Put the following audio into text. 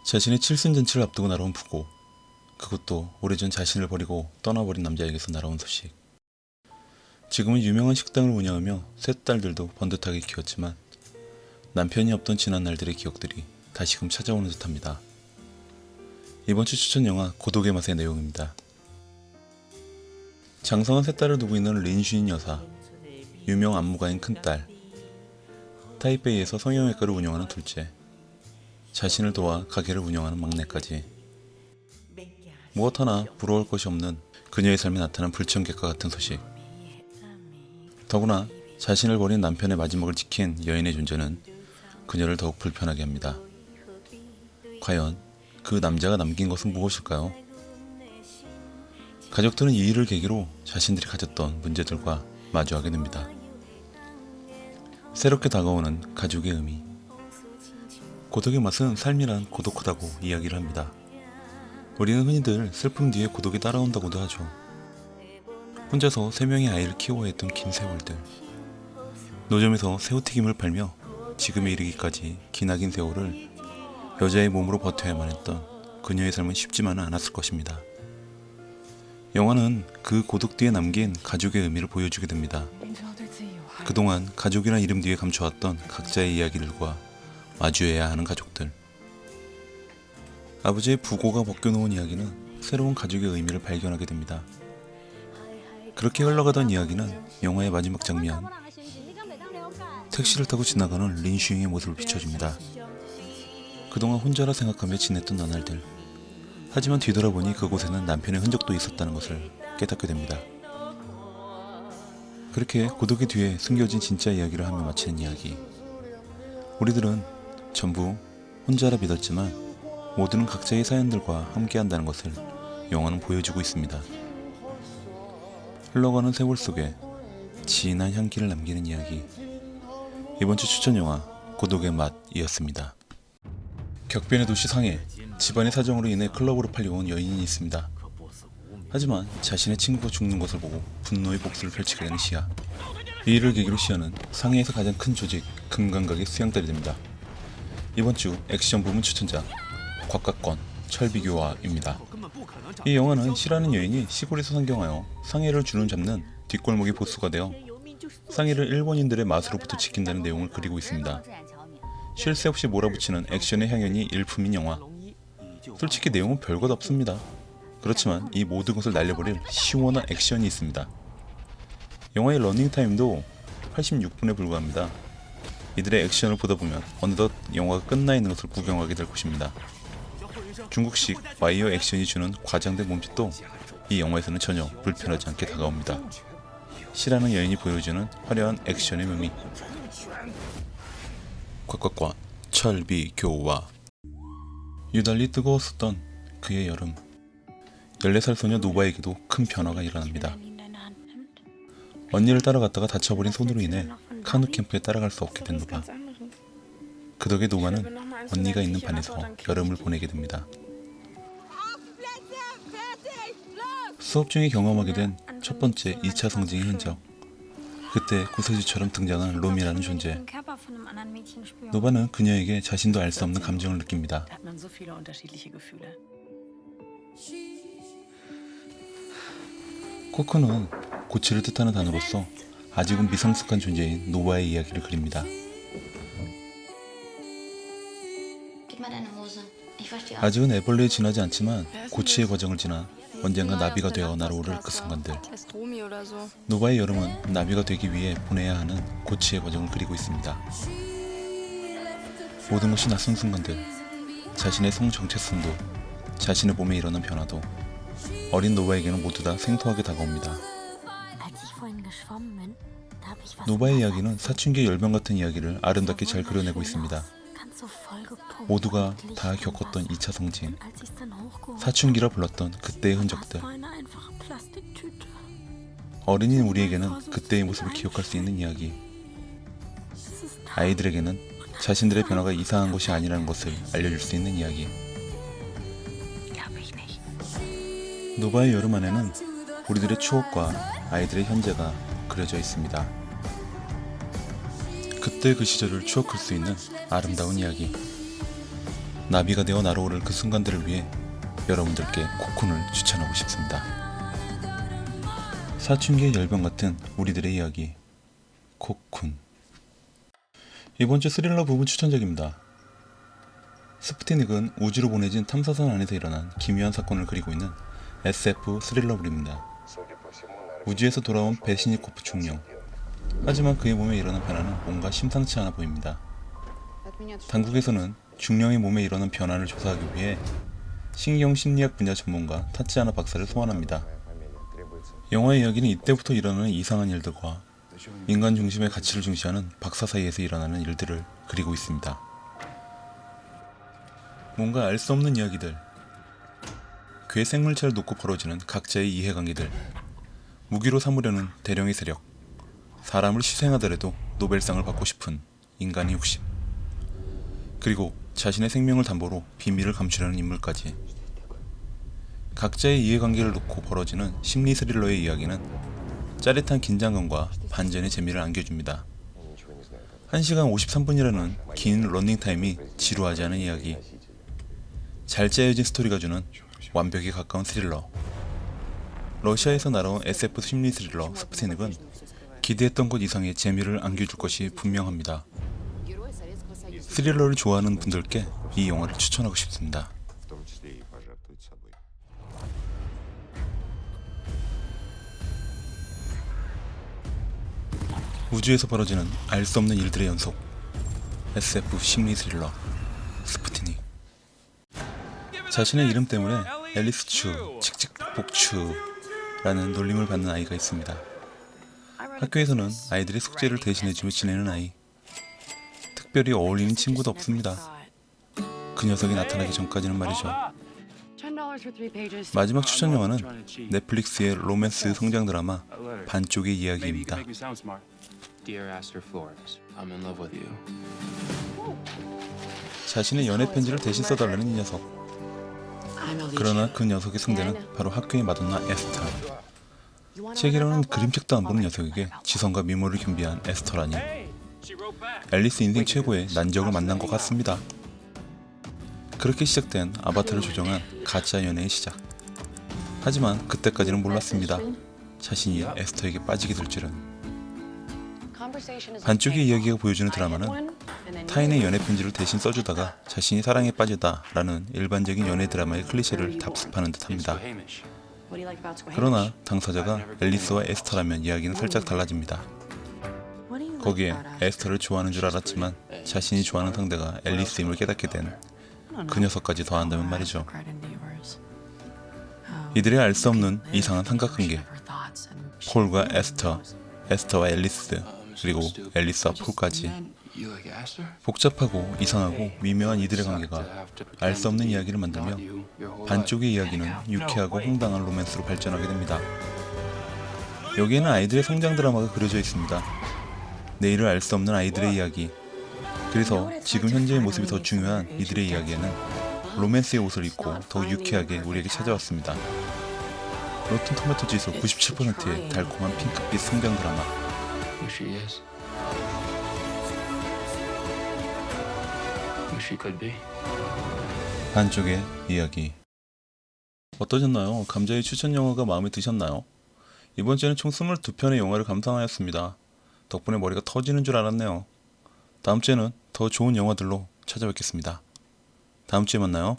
자신의 칠순잔치를 앞두고 날아온 부고, 그것도 오래전 자신을 버리고 떠나버린 남자에게서 날아온 소식. 지금은 유명한 식당을 운영하며 세 딸들도 번듯하게 키웠지만 남편이 없던 지난 날들의 기억들이 다시금 찾아오는 듯합니다. 이번 주 추천 영화 고독의 맛의 내용입니다. 장성한 세 딸을 두고 있는 린슈인 여사, 유명 안무가인 큰딸, 타이베이에서 성형외과를 운영하는 둘째, 자신을 도와 가게를 운영하는 막내까지 무엇 하나 부러울 것이 없는 그녀의 삶에 나타난 불청객과 같은 소식. 더구나 자신을 버린 남편의 마지막을 지킨 여인의 존재는 그녀를 더욱 불편하게 합니다. 과연 그 남자가 남긴 것은 무엇일까요? 가족들은 이 일을 계기로 자신들이 가졌던 문제들과 마주하게 됩니다. 새롭게 다가오는 가족의 의미. 고독의 맛은 삶이란 고독하다고 이야기를 합니다. 우리는 흔히들 슬픔 뒤에 고독이 따라온다고도 하죠. 혼자서 3명의 아이를 키워야 했던 긴 세월들, 노점에서 새우튀김을 팔며 지금에 이르기까지 기나긴 세월을 여자의 몸으로 버텨야만 했던 그녀의 삶은 쉽지만은 않았을 것입니다. 영화는 그 고독 뒤에 남긴 가족의 의미를 보여주게 됩니다. 그동안 가족이란 이름 뒤에 감춰왔던 각자의 이야기들과 마주해야 하는 가족들. 아버지의 부고가 벗겨놓은 이야기는 새로운 가족의 의미를 발견하게 됩니다. 그렇게 흘러가던 이야기는 영화의 마지막 장면, 택시를 타고 지나가는 린슈잉의 모습을 비춰줍니다. 그동안 혼자라 생각하며 지냈던 나날들. 하지만 뒤돌아보니 그곳에는 남편의 흔적도 있었다는 것을 깨닫게 됩니다. 그렇게 고독의 뒤에 숨겨진 진짜 이야기를 하며 마치는 이야기. 우리들은 전부 혼자라 믿었지만 모두는 각자의 사연들과 함께한다는 것을 영화는 보여주고 있습니다. 흘러가는 세월 속에 진한 향기를 남기는 이야기. 이번 주 추천 영화 고독의 맛이었습니다. 격변의 도시 상해, 집안의 사정으로 인해 클럽으로 팔려온 여인이 있습니다. 하지만 자신의 친구가 죽는 것을 보고 분노의 복수를 펼치게 되는 시아. 이 일을 계기로 시아는 상해에서 가장 큰 조직 금강각의 수양딸이 됩니다. 이번 주 액션 부문 추천자 곽각권, 철비교화입니다. 이 영화는 시라는 여인이 시골에서 상경하여 상해를 주름잡는 뒷골목의 보스가 되어 상해를 일본인들의 맛으로부터 지킨다는 내용을 그리고 있습니다. 쉴 새 없이 몰아붙이는 액션의 향연이 일품인 영화. 솔직히 내용은 별것 없습니다. 그렇지만 이 모든 것을 날려버릴 시원한 액션이 있습니다. 영화의 러닝타임도 86분에 불과합니다. 이들의 액션을 보다 보면 어느덧 영화가 끝나 있는 것을 구경하게 될 것입니다. 중국식 와이어 액션이 주는 과장된 몸짓도 이 영화에서는 전혀 불편하지 않게 다가옵니다. 시라는 여인이 보여주는 화려한 액션의 묘미. 곽곽과 철비교화. 유달리 뜨거웠었던 그의 여름. 14살 소녀 노바에게도 큰 변화가 일어납니다. 언니를 따라갔다가 다쳐버린 손으로 인해 카누 캠프에 따라갈 수 없게 된 노바. 그 덕에 노바는 언니가 있는 반에서 여름을 보내게 됩니다. 수업 중에 경험하게 된 첫 번째 2차 성징의 흔적. 그때 구세주처럼 등장한 롬이라는 존재. 노바는 그녀에게 자신도 알 수 없는 감정을 느낍니다. 코크는 고치를 뜻하는 단어로서 아직은 미성숙한 존재인 노바의 이야기를 그립니다. 아직은 애벌레에 지나지 않지만 고치의 과정을 지나 언젠가 나비가 되어 날아오를 그 순간들. 노바의 여름은 나비가 되기 위해 보내야 하는 고치의 과정을 그리고 있습니다. 모든 것이 낯선 순간들, 자신의 성 정체성도, 자신의 몸에 일어난 변화도 어린 노바에게는 모두 다 생소하게 다가옵니다. 노바의 이야기는 사춘기의 열병 같은 이야기를 아름답게 잘 그려내고 있습니다. 모두가 다 겪었던 2차 성징, 사춘기라 불렀던 그때의 흔적들. 어린이인 우리에게는 그때의 모습을 기억할 수 있는 이야기. 아이들에게는 자신들의 변화가 이상한 것이 아니라는 것을 알려줄 수 있는 이야기. 노바의 여름 안에는 우리들의 추억과 아이들의 현재가 그려져 있습니다. 그때 그 시절을 추억할 수 있는 아름다운 이야기. 나비가 되어 날아오를 그 순간들을 위해 여러분들께 코쿤을 추천하고 싶습니다. 사춘기의 열병 같은 우리들의 이야기 코쿤. 이번 주 스릴러 부분 추천작입니다. 스푸트닉은 우주로 보내진 탐사선 안에서 일어난 기묘한 사건을 그리고 있는 SF 스릴러물입니다. 우주에서 돌아온 베시니코프 중령. 하지만 그의 몸에 일어난 변화는 뭔가 심상치 않아 보입니다. 당국에서는 중령의 몸에 일어난 변화를 조사하기 위해 신경심리학 분야 전문가 타치아나 박사를 소환합니다. 영화의 이야기는 이때부터 일어나는 이상한 일들과 인간 중심의 가치를 중시하는 박사 사이에서 일어나는 일들을 그리고 있습니다. 뭔가 알 수 없는 이야기들, 괴 생물체를 놓고 벌어지는 각자의 이해관계들, 무기로 삼으려는 대령의 세력, 사람을 희생하더라도 노벨상을 받고 싶은 인간의 욕심, 그리고 자신의 생명을 담보로 비밀을 감추려는 인물까지. 각자의 이해관계를 놓고 벌어지는 심리 스릴러의 이야기는 짜릿한 긴장감과 반전의 재미를 안겨줍니다. 1시간 53분이라는 긴 러닝타임이 지루하지 않은 이야기, 잘 짜여진 스토리가 주는 완벽에 가까운 스릴러. 러시아에서 날아온 SF 심리 스릴러 스푸트닉은 기대했던 것 이상의 재미를 안겨줄 것이 분명합니다. 스릴러를 좋아하는 분들께 이 영화를 추천하고 싶습니다. 우주에서 벌어지는 알 수 없는 일들의 연속, SF 심리 스릴러 스푸트닉. 자신의 이름 때문에 앨리스 추, 칙칙폭폭 추라는 놀림을 받는 아이가 있습니다. 학교에서는 아이들의 숙제를 대신해주며 지내는 아이. 특별히 어울리는 친구도 없습니다. 그 녀석이 나타나기 전까지는 말이죠. 마지막 추천 영화는 넷플릭스의 로맨스 성장 드라마 반쪽의 이야기입니다. 자신의 연애 편지를 대신 써달라는 이 녀석. 그러나 그 녀석의 상대는 바로 학교의 마돈나 에스터. 책이라는 그림책도 안 보는 녀석에게 지성과 미모를 겸비한 에스터라니. 앨리스 인생 최고의 난적을 만난 것 같습니다. 그렇게 시작된 아바타를 조정한 가짜 연애의 시작. 하지만 그때까지는 몰랐습니다. 자신이 에스터에게 빠지게 될 줄은. 반쪽의 이야기가 보여주는 드라마는 타인의 연애 편지를 대신 써주다가 자신이 사랑에 빠지다라는 일반적인 연애 드라마의 클리셰를 답습하는 듯합니다. 그러나 당사자가 앨리스와 에스터라면 이야기는 살짝 달라집니다. 거기에 에스터를 좋아하는 줄 알았지만 자신이 좋아하는 상대가 앨리스임을 깨닫게 된 그 녀석까지 더한다면 말이죠. 이들의 알 수 없는 이상한 삼각관계, 폴과 에스터, 에스터와 앨리스, 그리고 앨리스와 폴까지. 복잡하고 이상하고 미묘한 이들의 관계가 알 수 없는 이야기를 만들며 반쪽의 이야기는 유쾌하고 황당한 로맨스로 발전하게 됩니다. 여기에는 아이들의 성장 드라마가 그려져 있습니다. 내일을 알 수 없는 아이들의 이야기. 그래서 지금 현재의 모습이 더 중요한 이들의 이야기에는 로맨스의 옷을 입고 더 유쾌하게 우리에게 찾아왔습니다. 로튼 토마토 지수 97%의 달콤한 핑크빛 성장 드라마. 반쪽의 이야기. 어떠셨나요? 감자의 추천 영화가 마음에 드셨나요? 이번 주에는 총 22편의 영화를 감상하였습니다. 덕분에 머리가 터지는 줄 알았네요. 다음 주에는 더 좋은 영화들로 찾아뵙겠습니다. 다음 주에 만나요.